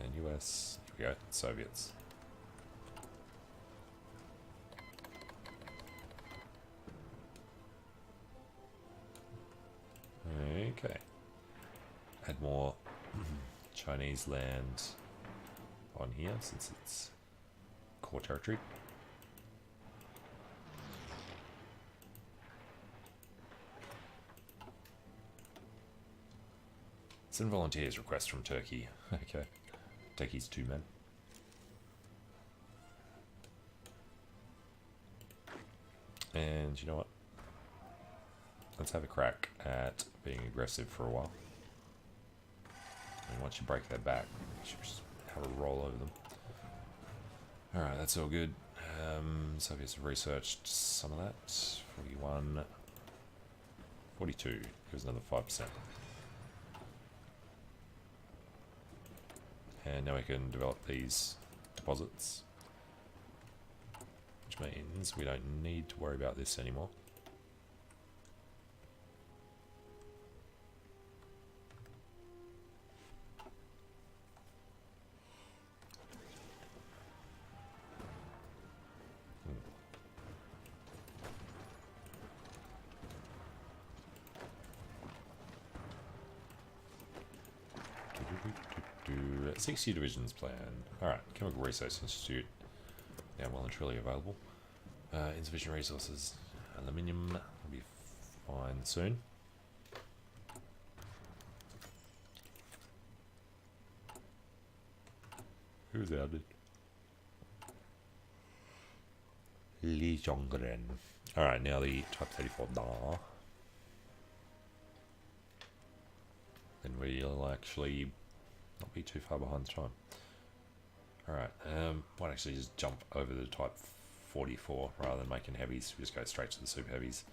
And US, here we go, Soviets. Okay. Add more Chinese land on here since it's core territory. Send volunteers request from Turkey. Okay. Turkey's 2 men. And you know what? Let's have a crack at being aggressive for a while. And once you break their back, you should just have a roll over them. Alright, that's all good. Soviets have researched some of that. 41, 42. Here's another 5%. And now we can develop these deposits, which means we don't need to worry about this anymore. Do 60 divisions plan. Alright, Chemical Research Institute. Yeah, well and truly available. Insufficient resources. Aluminium will be fine soon. Who's added? Li Zhongren. Alright, now the Type 34 Da. Then we'll actually not be too far behind the time. Alright, might actually just jump over the Type 44 rather than making heavies. We just go straight to the super heavies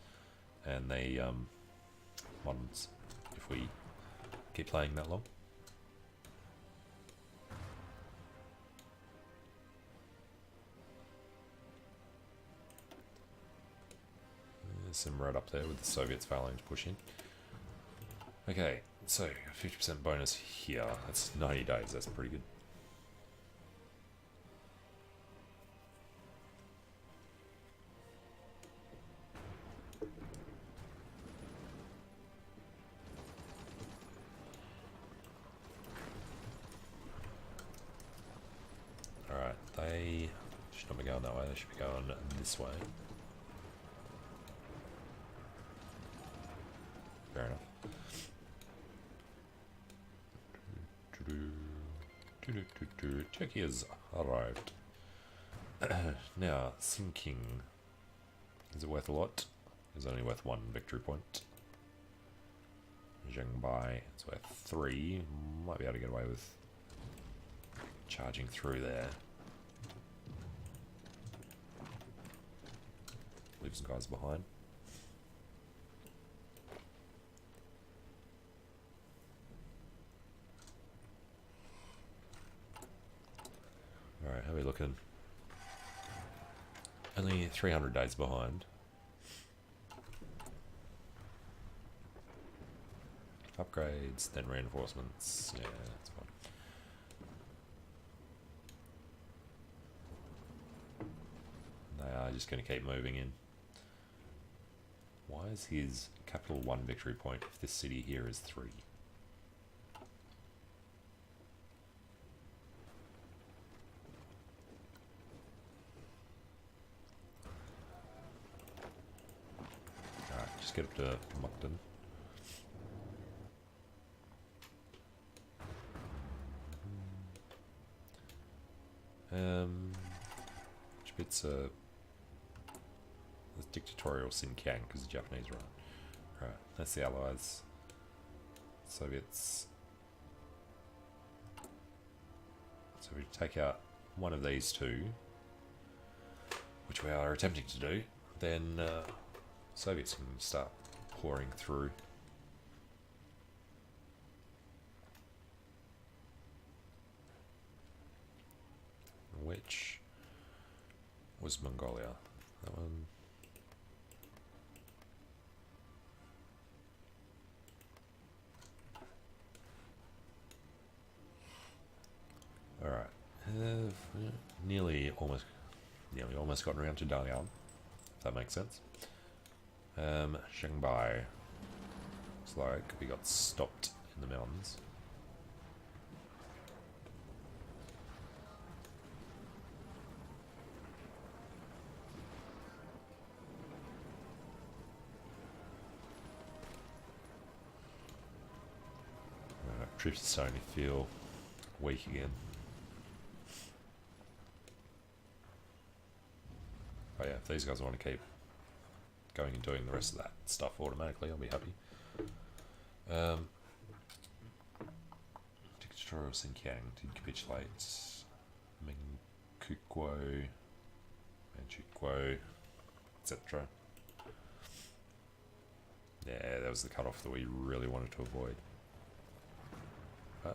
and the moderns if we keep playing that long. There's some red up there with the Soviets failing to push in. Okay, so 50% bonus here. That's 90 days, that's pretty good. Alright, they should not be going that way, they should be going this way. Fair enough. Turkey has arrived. Now, sinking. Is it worth a lot? It's only worth 1 victory point. Zhengbai, it's worth 3. Might be able to get away with charging through there. Leave some guys behind. Alright, how are we looking? Only 300 days behind. Upgrades, then reinforcements. Yeah, that's fine. They are just going to keep moving in. Why is his capital 1 victory point if this city here is 3? Alright, just get up to Mukden. Which bits are there's dictatorial Xinjiang because the Japanese are on. Right, that's the Allies. Soviets. So we take out one of these two, which we are attempting to do, then Soviets can start pouring through. Which was Mongolia? That one. nearly almost gotten around to Dalian, if that makes sense. Shanghai. Looks like we got stopped in the mountains. Troops are starting to feel weak again. Oh yeah, if these guys want to keep going and doing the rest of that stuff automatically, I'll be happy. Dictatorial Xinjiang did capitulate. Mengkuo, Manchukuo, etc. Yeah, that was the cutoff that we really wanted to avoid.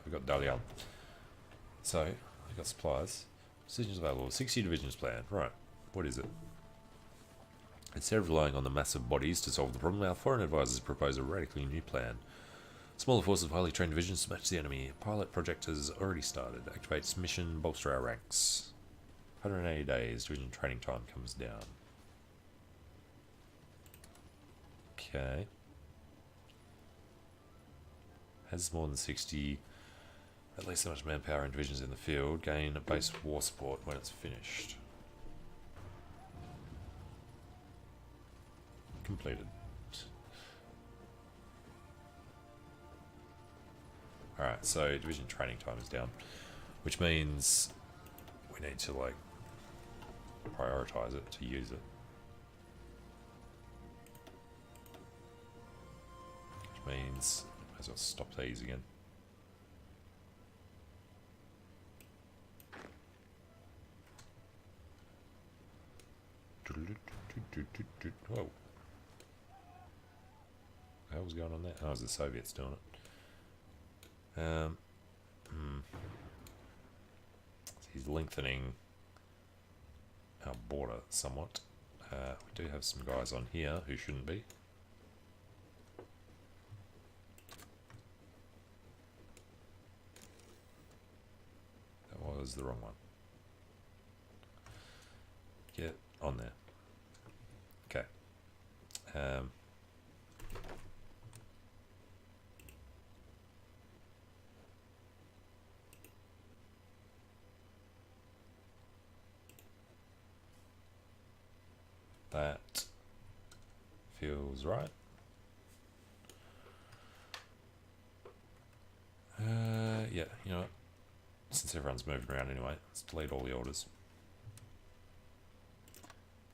We've got Dalian. So, we've got supplies. Decisions available. 60 divisions planned. Right. What is it? Instead of relying on the massive bodies to solve the problem, our foreign advisors propose a radically new plan. Smaller force of highly trained divisions to match the enemy. Pilot project has already started. Activates mission, bolster our ranks. 180 days. Division training time comes down. Okay. Has more than 60... At least so much manpower and divisions in the field. Gain base war support when it's finished. Completed. Alright, so division training time is down. Which means we need to, like, prioritize it to use it. Which means I might as well stop these again. Whoa. What was going on there? Oh, it was the Soviets doing it. He's lengthening our border somewhat. We do have some guys on here who shouldn't be. That was the wrong one. Get on there. Okay. That feels right. Yeah, you know what? Since everyone's moving around anyway, let's delete all the orders.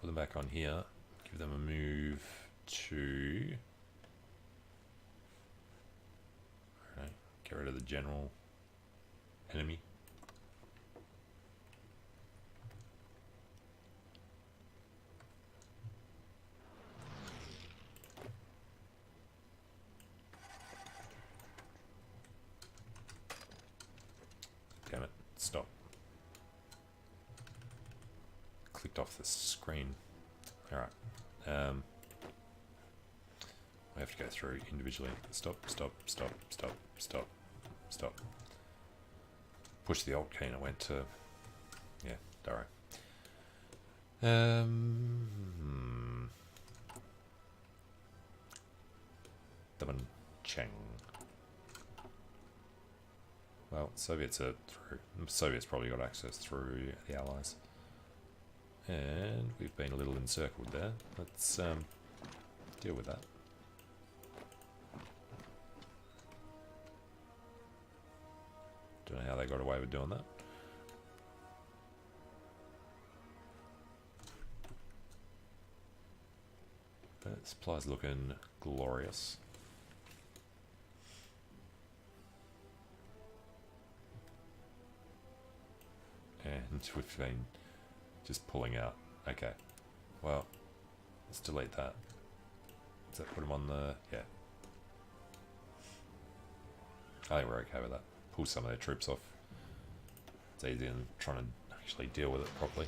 Put them back on here. Give them a move to... Alright, get rid of the general enemy. Damn it, stop. Clicked off the screen. Alright. We have to go through individually. Stop, stop, stop, stop, stop, stop. Push the Alt key and it went to... Yeah, Daro. Daman Cheng. Well, Soviets are through. Soviets probably got access through the Allies. And we've been a little encircled there. Let's deal with that. Don't know how they got away with doing that. But supply's looking glorious. And we've been just pulling out. Okay. Well, let's delete that. Does that put them on the... Yeah. I think we're okay with that. Pull some of their troops off. It's easier than trying to actually deal with it properly.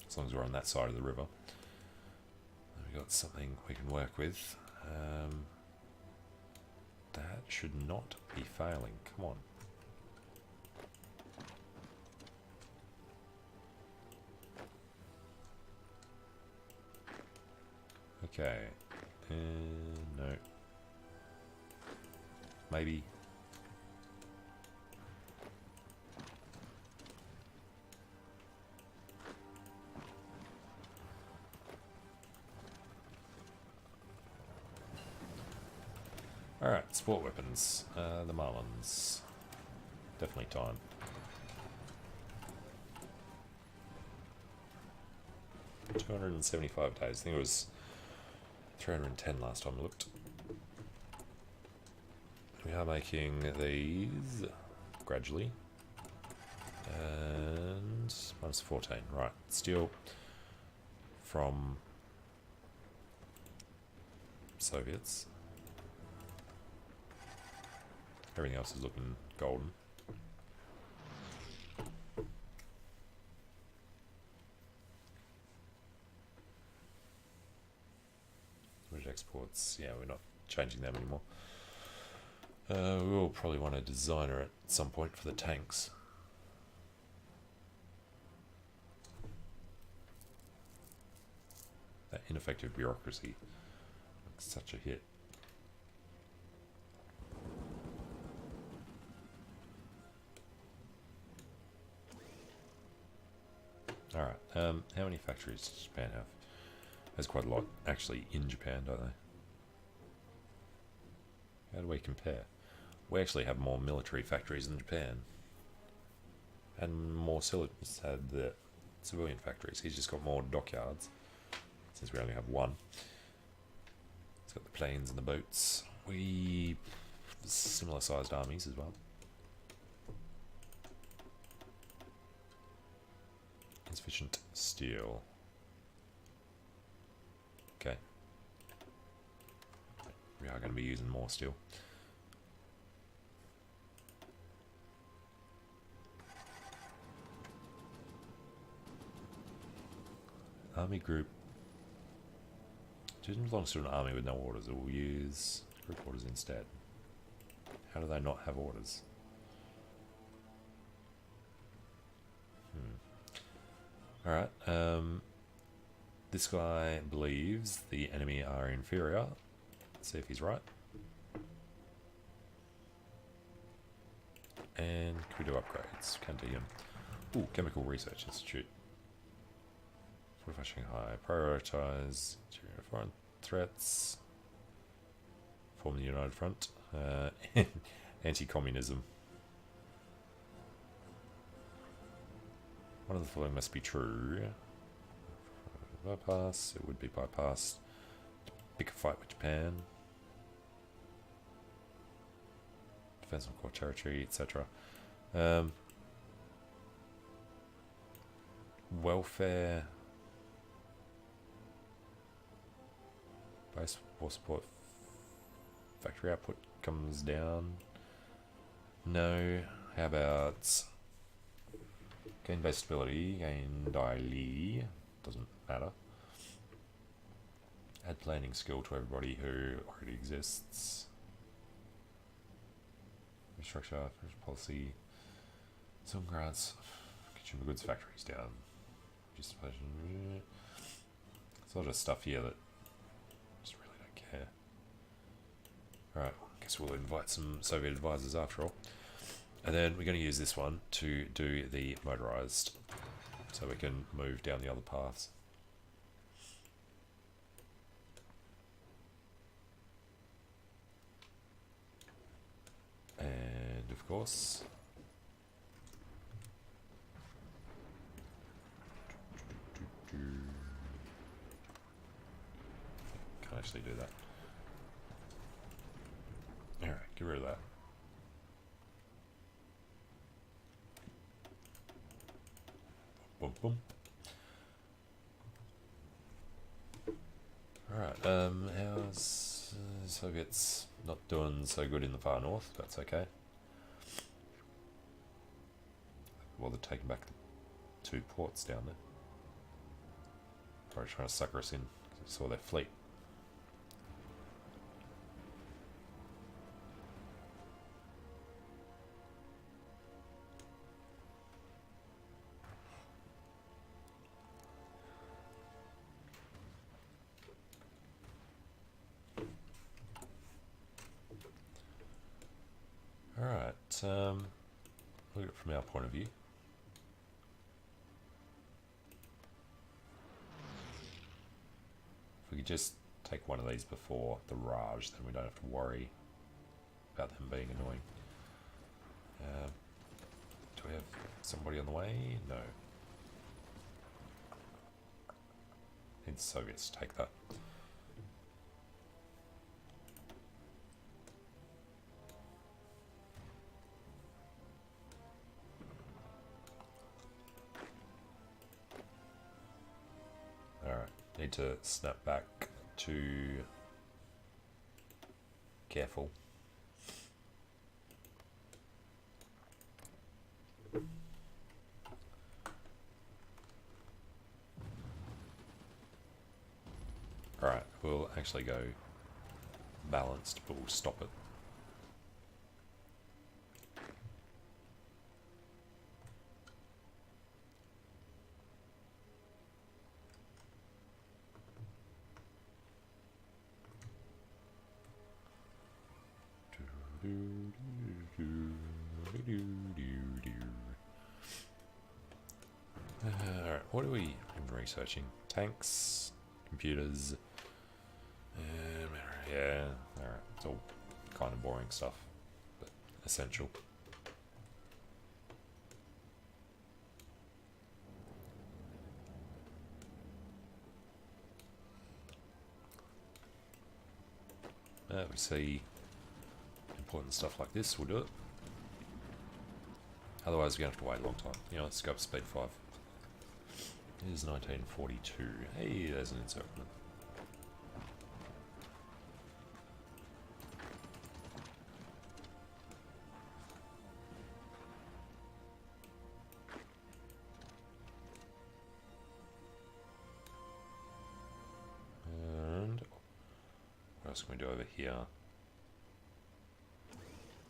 As long as we're on that side of the river. We've got something we can work with. That should not be failing. Come on. Okay. No. Maybe. Alright, sport weapons. The Marlins. Definitely time. $275 days. I think it was 310 last time I looked. We are making these gradually. And minus 14. Right, steel from Soviets. Everything else is looking golden. British exports, yeah, we're not changing them anymore. We will probably want a designer at some point for the tanks. That ineffective bureaucracy. Such a hit. Alright, how many factories does Japan have? There's quite a lot actually in Japan, don't they? How do we compare? We actually have more military factories than Japan. And more had the civilian factories. He's just got more dockyards, since we only have one. He's got the planes and the boats. We similar sized armies as well. Insufficient steel. Okay. We are going to be using more steel. Army group. Choose belongs to an army with no orders. It will use group orders instead. How do they not have orders? Alright, this guy believes the enemy are inferior. Let's see if he's right. And can we do upgrades? Can do him. Ooh, Chemical Research Institute. Fortify Shanghai. Prioritize foreign threats. Form the United Front. Anti-communism. One of the following must be true. Bypass. It would be bypassed. Pick a fight with Japan. Defense on core territory, etc. Welfare. Base war support. Factory output comes down. No. How about gain base stability, gain daily, doesn't matter. Add planning skill to everybody who already exists. Restructure, policy, some grants, consumer goods factories down. Just it's a lot of stuff here that just really don't care. Alright, guess we'll invite some Soviet advisors after all. And then we're going to use this one to do the motorized, so we can move down the other paths. And of course, can't actually do that. Alright, get rid of that. Boom, boom. Alright, how's Soviets not doing so good in the far north? That's okay. Well, they're taking back the 2 ports down there. Probably trying to sucker us in because they saw their fleet. let's look at it from our point of view. If we could just take one of these before the Raj, then we don't have to worry about them being annoying. Do we have somebody on the way? No. Need the Soviets to take that. Alright, need to snap back to careful. Alright, we'll actually go balanced, but we'll stop it. Alright, what are we even researching? Tanks, computers. Yeah, alright, it's all kind of boring stuff, but essential. We see important stuff like this, we'll do it. Otherwise we're going to have to wait a long time. You know, let's go up to speed 5. It is 1942. Hey, there's an encirclement. And what else can we do over here?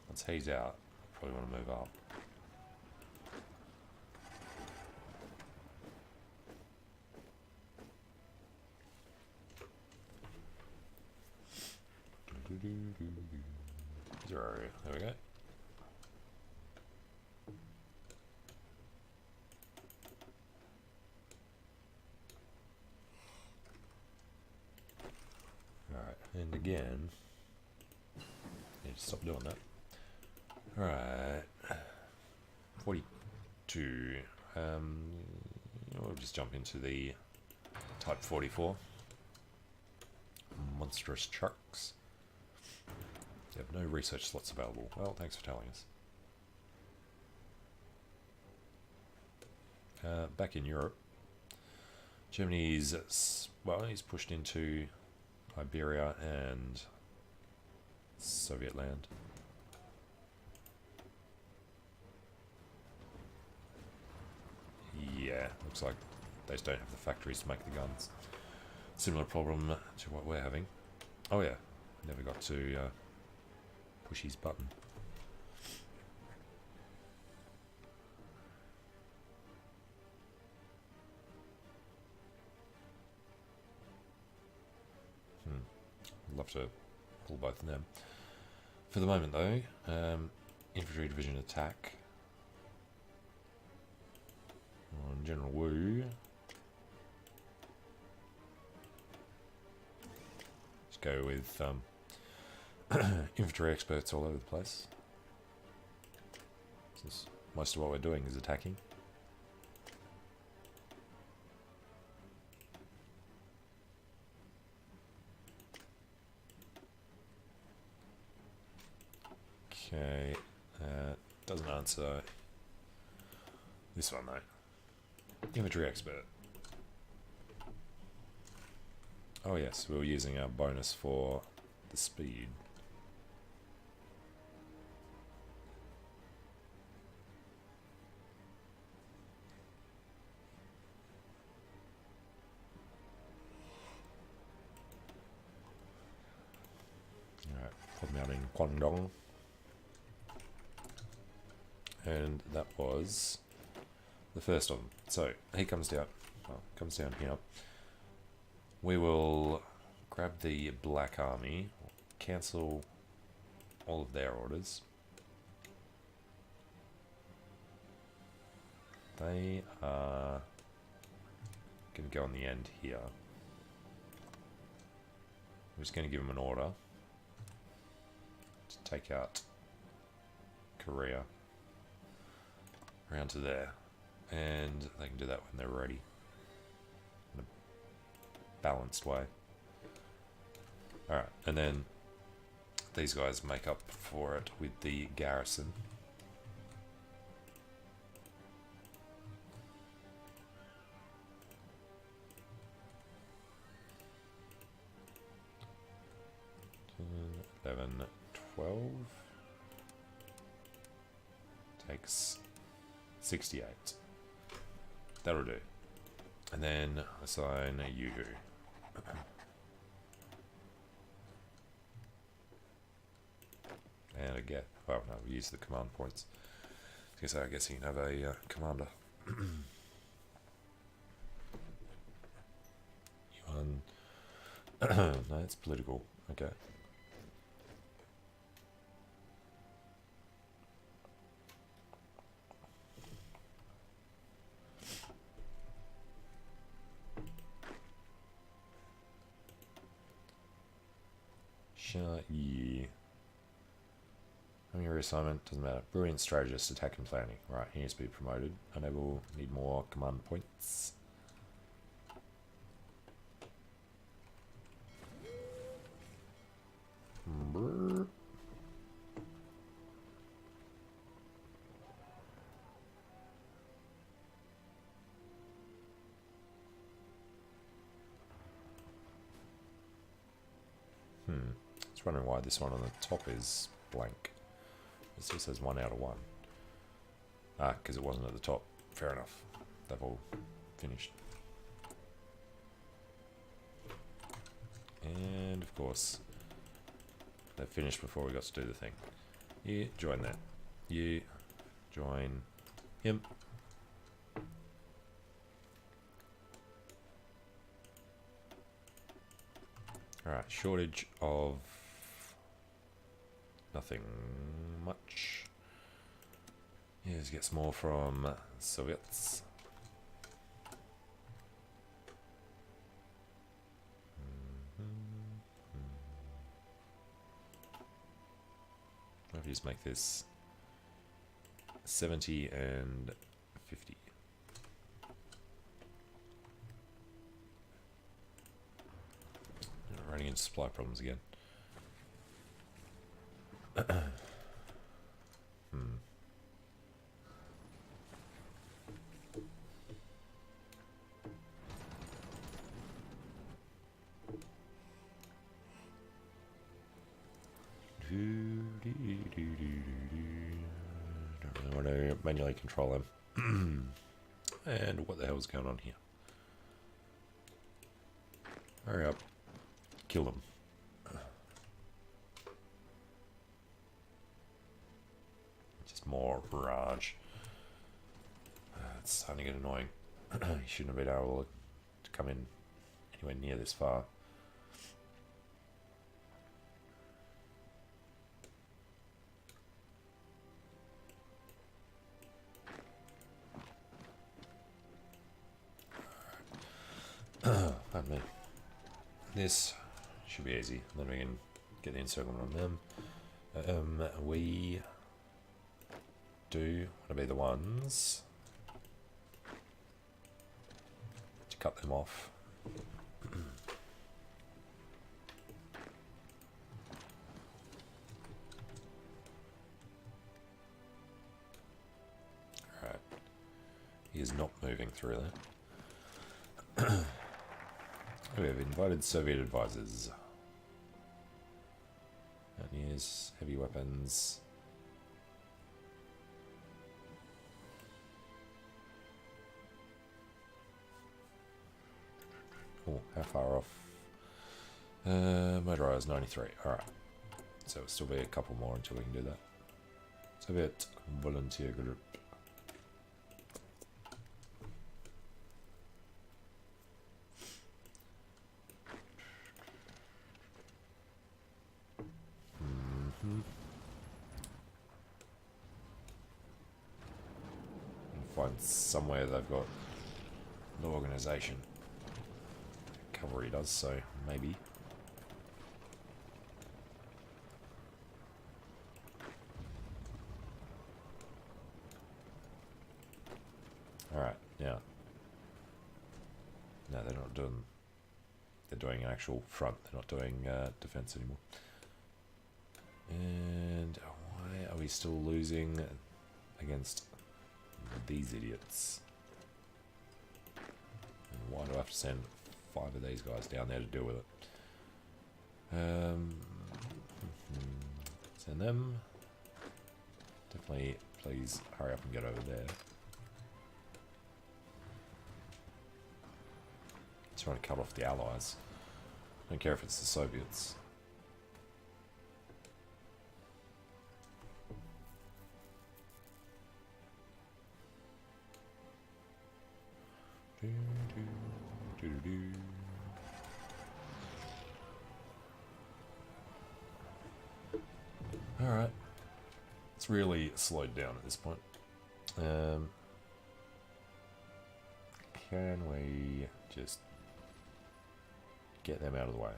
Once he's out, probably want to move up. Zero. There we go. Alright, and again, need to stop doing that. Alright, 42. We'll just jump into the Type 44. Monstrous trucks. You have no research slots available. Well, thanks for telling us. Back in Europe, Germany's, well, he's pushed into Iberia and Soviet land. Yeah, looks like they just don't have the factories to make the guns. Similar problem to what we're having. Oh yeah, never got to push his button. I'd love to pull both of them. For the moment though, infantry division attack on General Wu. Let's go with infantry experts all over the place, since most of what we're doing is attacking. Okay, doesn't answer this one though. Infantry expert. Oh yes, we were using our bonus for the speed. Alright, put them out in Guangdong. And that was the first of them. So he comes down. Well, comes down here. We will grab the Black Army, cancel all of their orders. They are going to go on the end here. I'm just going to give them an order to take out Korea around to there, and they can do that when they're ready in a balanced way. Alright, and then these guys make up for it with the garrison. 11, 12 takes 68. That'll do. And then assign a Yoo-hoo. And again, well, no, we use the command points. I guess you can have a commander. Yuan. No, it's political. Okay. Yeah. Having a reassignment, doesn't matter. Brilliant strategist, attack and planning. Right, he needs to be promoted. Unable, need more command points. Brr. I was wondering why this one on the top is blank. It still says 1 out of 1. Ah, because it wasn't at the top. Fair enough. They've all finished. And of course, they finished before we got to do the thing. You join that. You join him. Alright, shortage of nothing much. Yeah, let's get some more from Soviets. Maybe just make this 70 and 50. Running into supply problems again. Don't really want to manually control him. And what the hell is going on here? Hurry up. Kill them. Just more barrage. It's starting to get annoying. You shouldn't have been able to come in anywhere near this far. Pardon me. This should be easy. Then we can get the encirclement on them. We do want to be the ones to cut them off. Alright. He is not moving through that. We have invited Soviet advisors. Mountaineers, heavy weapons. Oh, how far off? Motor is 93. Alright. So it'll still be a couple more until we can do that. Soviet volunteer group. find somewhere they've got no organisation. Cavalry does, so maybe. Alright, now. No, they're not doing... They're doing an actual front. They're not doing defence anymore. And why are we still losing against these idiots? And why do I have to send 5 of these guys down there to deal with it? Send them. Definitely, please hurry up and get over there. Trying to cut off the Allies. I don't care if it's the Soviets. Alright. It's really slowed down at this point. Can we just get them out of the way?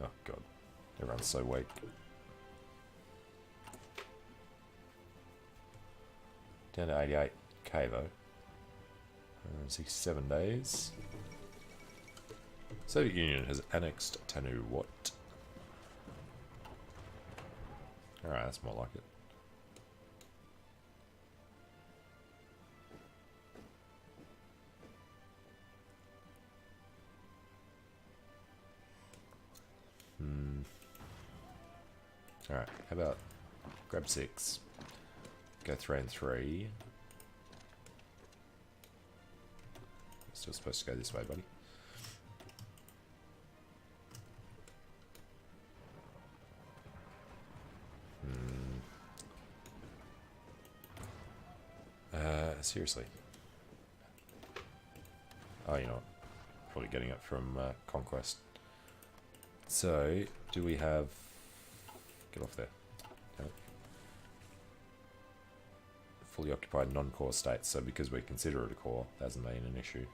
Oh god, everyone's so weak. Down to 88k though. 67 days. Soviet Union has annexed Tanu. What? Alright, that's more like it. Alright, how about grab 6, go 3 and 3. Still supposed to go this way, buddy. Seriously. Oh, you know what? Probably getting it from Conquest. So, do we have... Get off there. Okay. Fully occupied non-core states, so because we consider it a core, that doesn't mean an issue.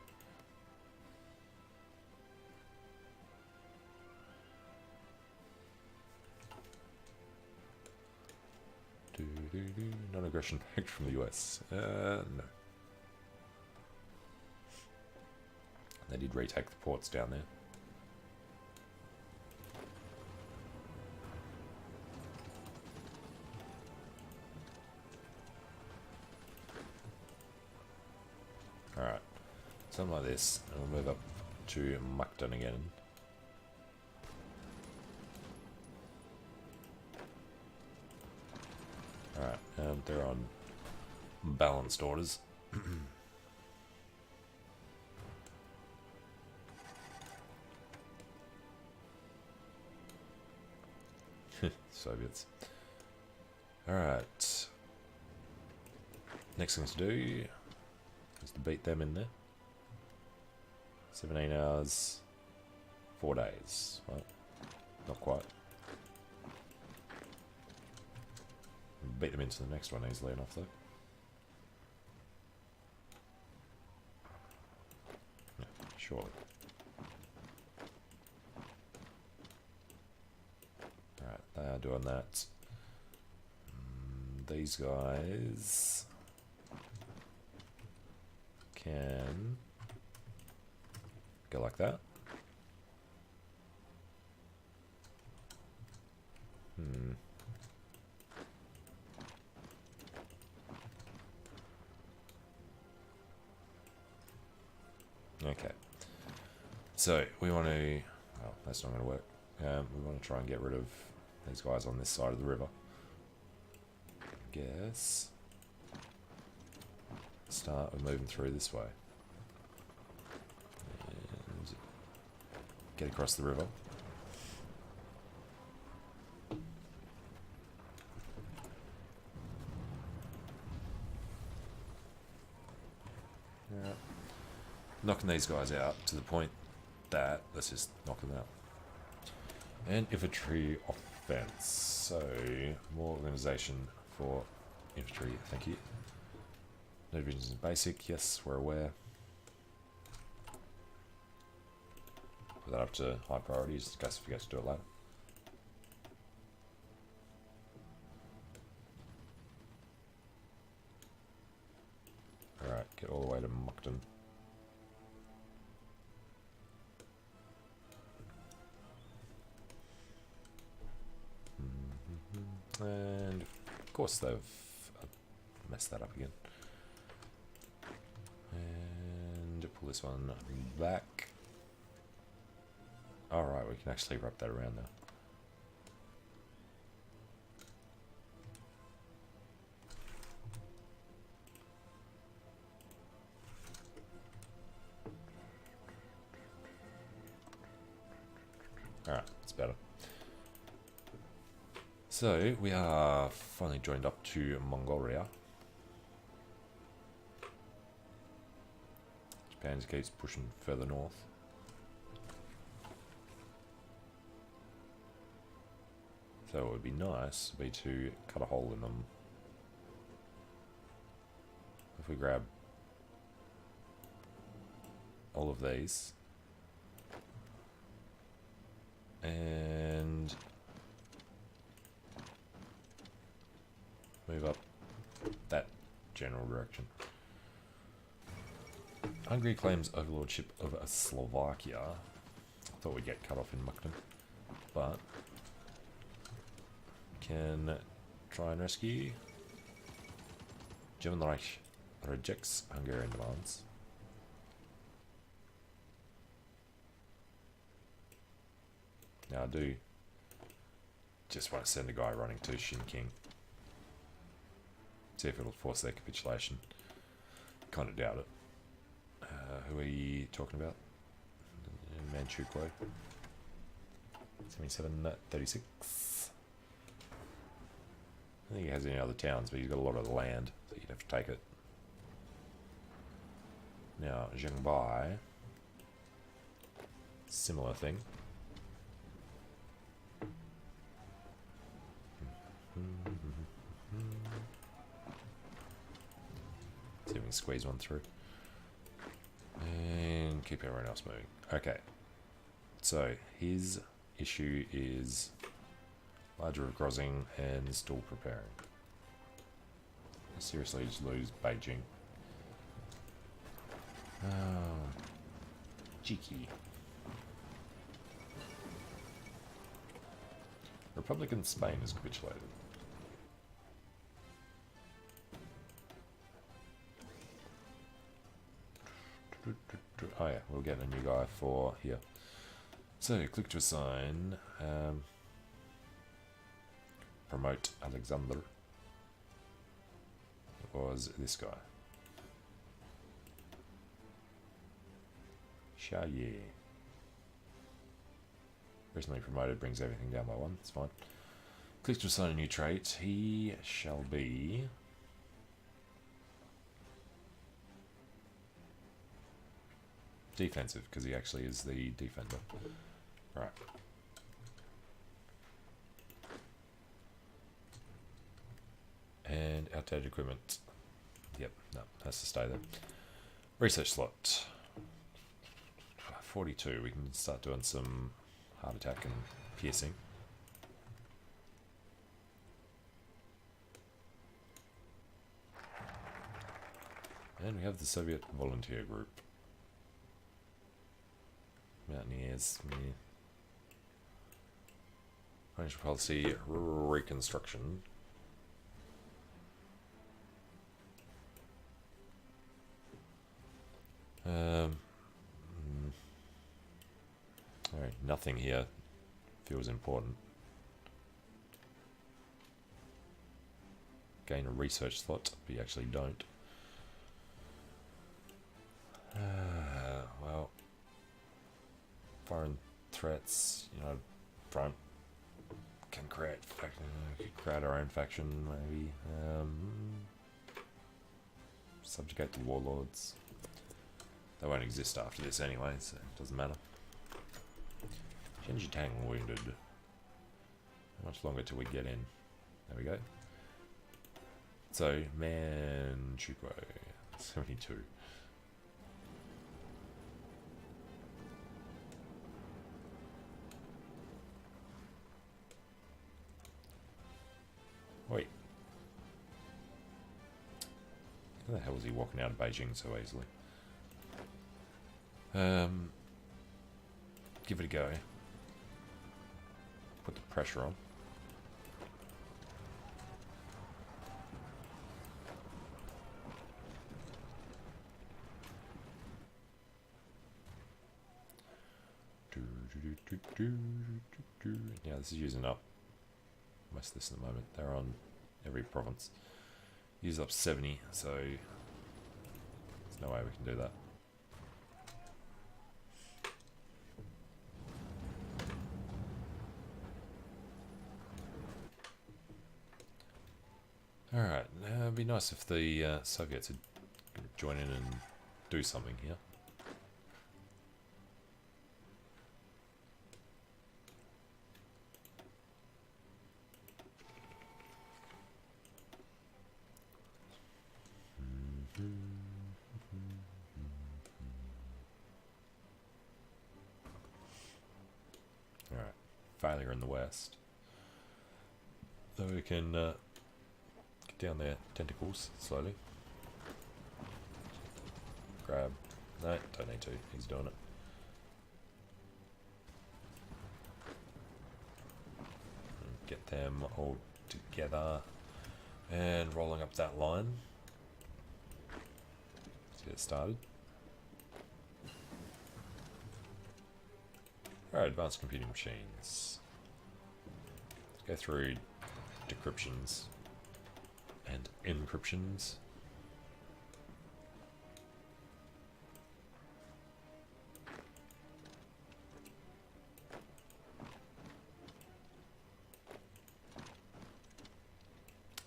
Non-aggression pact from the US. No. They did retake the ports down there. Alright, something like this, and we'll move up to Mukden again. Alright, and they're on balanced orders. Soviets. Alright. Next thing to do is to beat them in there. 17 hours, 4 days. Well, not quite. Beat them into the next one easily enough though. Yeah, surely. Alright, they are doing that. These guys can go like that. Okay. So we want to. Well, that's not going to work. We want to try and get rid of these guys on this side of the river. Guess. Start with moving through this way. And get across the river. Yeah. Knocking these guys out to the point that let's just knock them out. And infantry offense. So more organization for infantry, thank you. No divisions in basic, yes, we're aware. Put that up to high priorities in case we forget to do it later. Alright, get all the way to Moncton. And of course they've messed that up again. And pull this one back. Alright, we can actually wrap that around now. Alright, it's better. So, we are finally joined up to Mongolia. Japan just keeps pushing further north. So it would be nice would be to cut a hole in them. If we grab all of these and move up that general direction. Hungary claims overlordship of Slovakia. I thought we'd get cut off in Moncton, but can try and rescue. German Reich rejects Hungarian demands. Now I do just want to send a guy running to Shinking. See if it'll force their capitulation. Kind of doubt it. Who are you talking about? HoI. 7736. I don't think he has any other towns, but he's got a lot of land, so you'd have to take it. Now, Zhengbai. Similar thing. See if we can squeeze one through. And keep everyone else moving. Okay. So, his issue is larger of Grozing and still preparing. Seriously, just lose Beijing. Oh, cheeky. Republican Spain has capitulated. Oh yeah, we'll get a new guy for here. So, click to assign. Promote Alexander. It was this guy. Shaye. Recently promoted brings everything down by one. It's fine. Click to assign a new trait. He shall be defensive, because he actually is the defender. Right. And outdated equipment. Yep, no, has to stay there. Research slot. 42. We can start doing some heart attack and piercing. And we have the Soviet volunteer group. Mountaineers. Yeah. Financial policy reconstruction. Alright, nothing here feels important. Gain a research slot, but you actually don't. Well, foreign threats, you know, front can create our own faction, maybe. Subjugate the warlords. They won't exist after this anyway, so it doesn't matter. Shenji Tang wounded. How much longer till we get in? There we go. So, Manchukuo. 72. Wait. How the hell is he walking out of Beijing so easily? Give it a go. Put the pressure on. Yeah, this is using up most of this at the moment. They're on every province. Use up 70, so there's no way we can do that. Alright, it'd be nice if the Soviets would join in and do something here. Alright, failure in the west. So we can get down their tentacles slowly. Grab. No, don't need to. He's doing it. Get them all together and rolling up that line. Let's get it started. Alright, advanced computing machines. Let's go through decryptions and encryptions.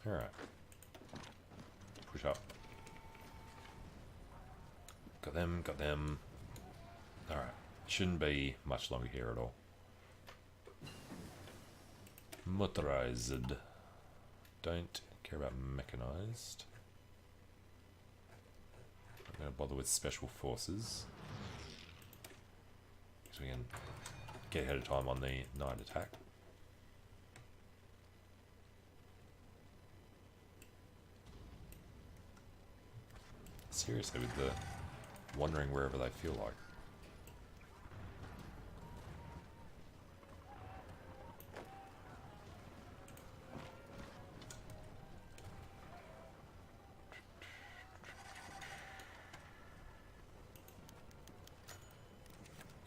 Alright. Push up. Got them, got them. Alright. Shouldn't be much longer here at all. Motorized. Don't care about mechanized. I'm going to bother with special forces. So we can get ahead of time on the night attack. Seriously, with the wandering wherever they feel like.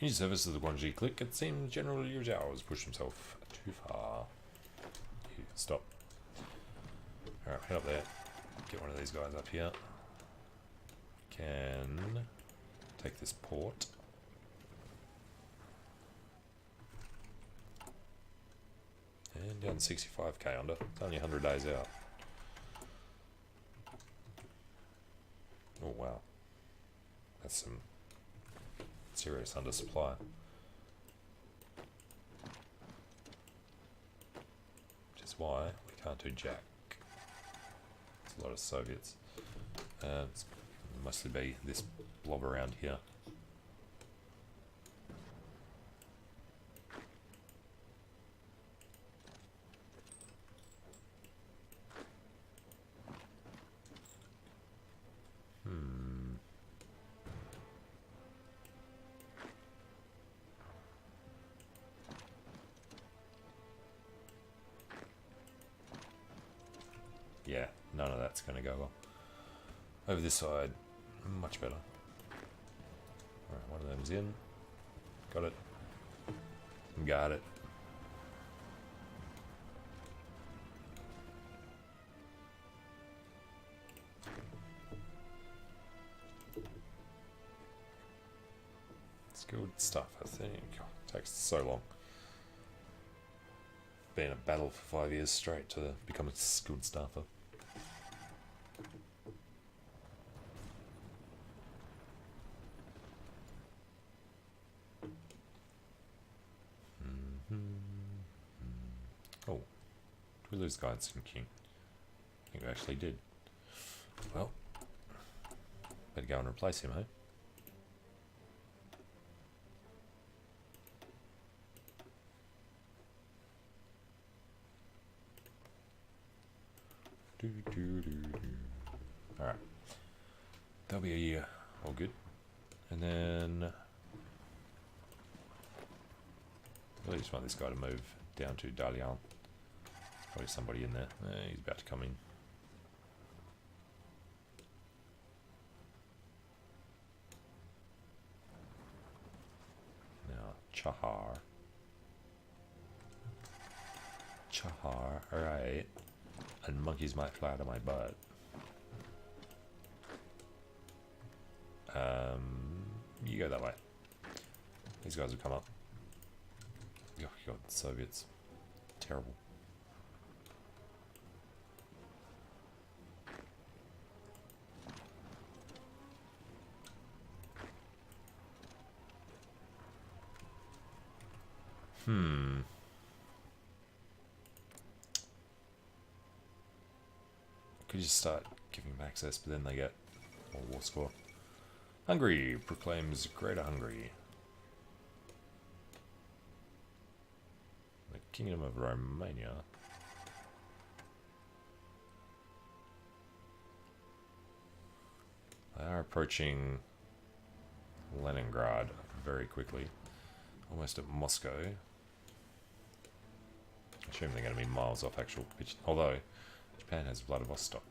In service of the Guangxi clique, it seems General Liu Zhao has pushed himself too far. Stop. Alright, head up there. Get one of these guys up here. Can take this port. And down 65k under. It's only 100 days out. Oh wow. That's some serious undersupply. Which is why we can't do jack. It's a lot of Soviets. It's mostly be this blob around here. Yeah, none of that's going to go well. Over this side, much better. Alright, one of them's in. Got it. Got it. Skilled stuff, I think. It takes so long. Been in a battle for 5 years straight to become a skilled staffer. Oh, did we lose guides in King? I think we actually did. Well, Better go and replace him, hey? Alright. That'll be all good. And then I really just want this guy to move down to Dalian. Probably somebody in there. He's about to come in. Now, Chahar. Alright. And monkeys might fly out of my butt. You go that way. These guys will come up. Oh god, the Soviets. Terrible. Could just start giving them access, but then they get more war score. Hungary proclaims Greater Hungary. The Kingdom of Romania. They are approaching Leningrad very quickly. Almost at Moscow. I assume they're going to be miles off actual pitch, although Japan has Vladivostok.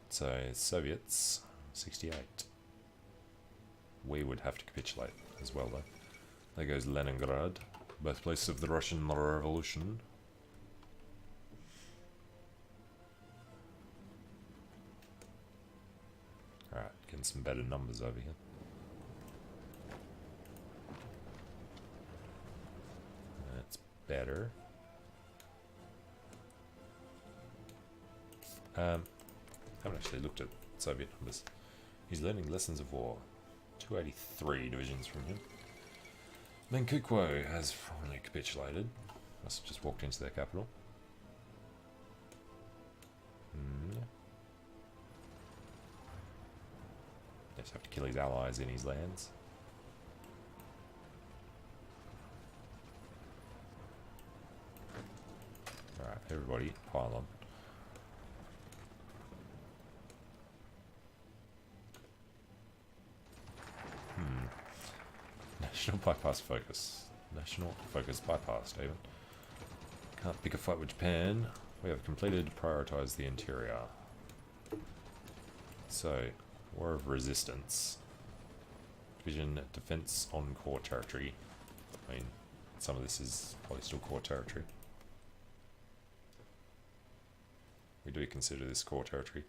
So Soviets 68. We would have to capitulate as well though. There goes Leningrad, birthplace of the Russian Revolution. Alright, getting some better numbers over here. That's better. Haven't actually looked at Soviet numbers. He's learning lessons of war. 283 divisions from him. Then HoI has finally capitulated. Must have just walked into their capital. Just have to kill his allies in his lands. Alright, everybody pile on. National bypass focus. National focus bypassed even. Can't pick a fight with Japan. We have completed prioritize the interior. So, War of Resistance. Division defense on core territory. I mean, some of this is probably still core territory. We do consider this core territory.